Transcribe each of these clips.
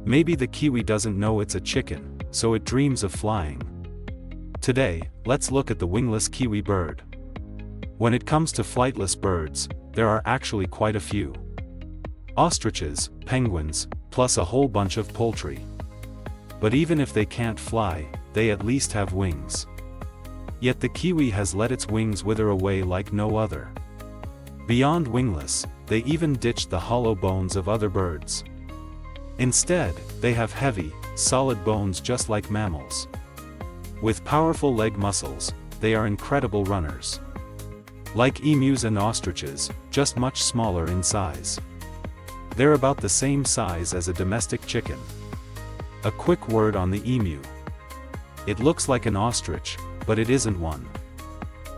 Maybe the kiwi doesn't know it's a chicken, so it dreams of flying. Today, let's look at the wingless kiwi bird. When it comes to flightless birds, there are actually quite a few. Ostriches, penguins, plus a whole bunch of poultry. But even if they can't fly, they at least have wings. Yet the kiwi has let its wings wither away like no other. Beyond wingless, they even ditched the hollow bones of other birds. Instead, they have heavy, solid bones just like mammals. With powerful leg muscles, they are incredible runners. Like emus and ostriches, just much smaller in size. They're about the same size as a domestic chicken. A quick word on the emu. It looks like an ostrich, but it isn't one.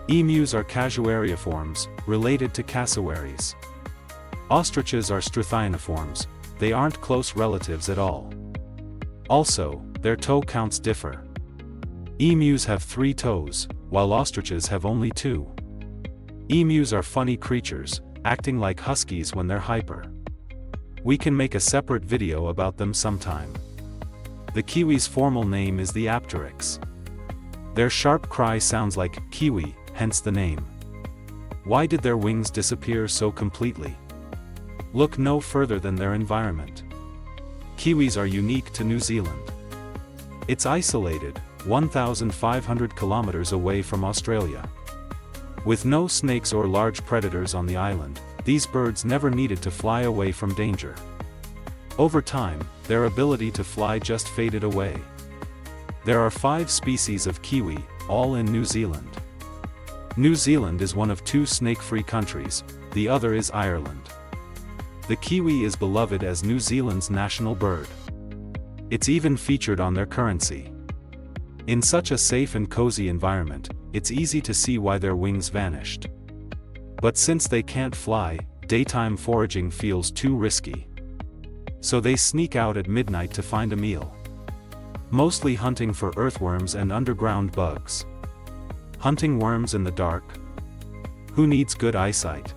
Emus are casuariiforms, related to cassowaries. Ostriches are struthionoforms, they aren't close relatives at all. Also, their toe counts differ. Emus have 3 toes, while ostriches have only 2. Emus are funny creatures, acting like huskies when they're hyper. We can make a separate video about them sometime. The kiwi's formal name is the apteryx. Their sharp cry sounds like kiwi, hence the name. Why did their wings disappear so completely? Look no further than their environment. Kiwis are unique to New Zealand. It's isolated, 1,500 kilometers away from Australia. With no snakes or large predators on the island, these birds never needed to fly away from danger. Over time, their ability to fly just faded away. There are 5 species of kiwi, all in New Zealand. New Zealand is one of 2 snake-free countries, the other is Ireland. The kiwi is beloved as New Zealand's national bird. It's even featured on their currency. In such a safe and cozy environment, it's easy to see why their wings vanished. But since they can't fly, daytime foraging feels too risky. So they sneak out at midnight to find a meal. Mostly hunting for earthworms and underground bugs. Hunting worms in the dark? Who needs good eyesight?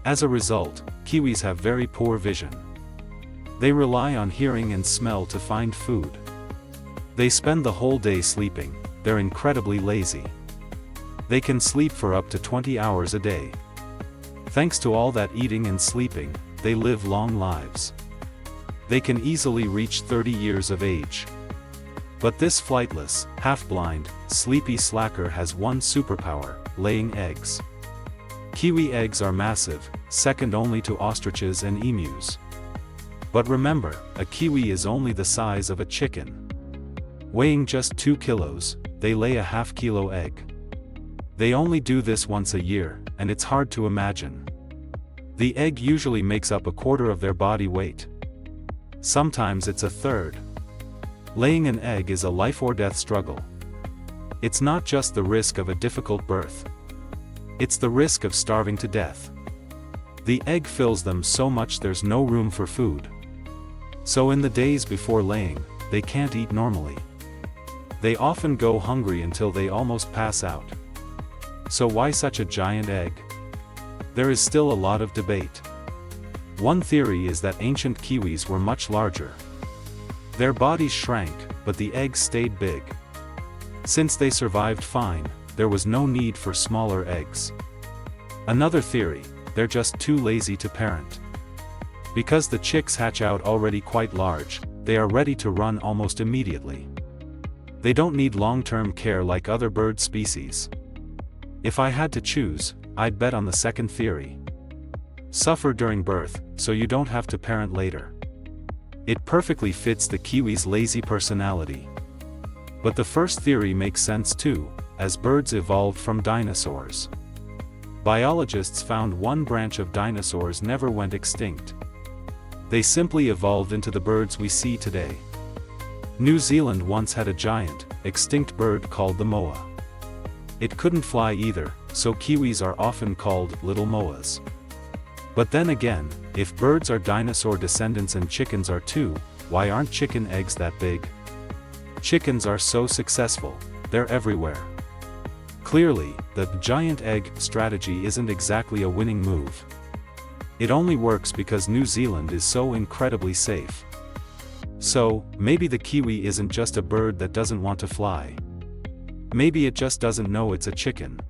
As a result, kiwis have very poor vision. They rely on hearing and smell to find food. They spend the whole day sleeping, they're incredibly lazy. They can sleep for up to 20 hours a day. Thanks to all that eating and sleeping, they live long lives. They can easily reach 30 years of age. But this flightless, half-blind, sleepy slacker has one superpower: laying eggs. Kiwi eggs are massive, second only to ostriches and emus. But remember, a kiwi is only the size of a chicken. Weighing just 2 kilos, they lay a half-kilo egg. They only do this once a year, and it's hard to imagine. The egg usually makes up a quarter of their body weight. Sometimes it's a third. Laying an egg is a life-or-death struggle. It's not just the risk of a difficult birth. It's the risk of starving to death. The egg fills them so much there's no room for food. So in the days before laying, they can't eat normally. They often go hungry until they almost pass out. So why such a giant egg? There is still a lot of debate. One theory is that ancient kiwis were much larger. Their bodies shrank, but the eggs stayed big. Since they survived fine, there was no need for smaller eggs. Another theory, they're just too lazy to parent. Because the chicks hatch out already quite large, they are ready to run almost immediately. They don't need long-term care like other bird species. If I had to choose, I'd bet on the second theory. Suffer during birth, so you don't have to parent later. It perfectly fits the kiwi's lazy personality. But the first theory makes sense too, as birds evolved from dinosaurs. Biologists found one branch of dinosaurs never went extinct. They simply evolved into the birds we see today. New Zealand once had a giant, extinct bird called the moa. It couldn't fly either, so kiwis are often called little moas. But then again, if birds are dinosaur descendants and chickens are too, why aren't chicken eggs that big? Chickens are so successful, they're everywhere. Clearly, the giant egg strategy isn't exactly a winning move. It only works because New Zealand is so incredibly safe. So, maybe the kiwi isn't just a bird that doesn't want to fly. Maybe it just doesn't know it's a chicken.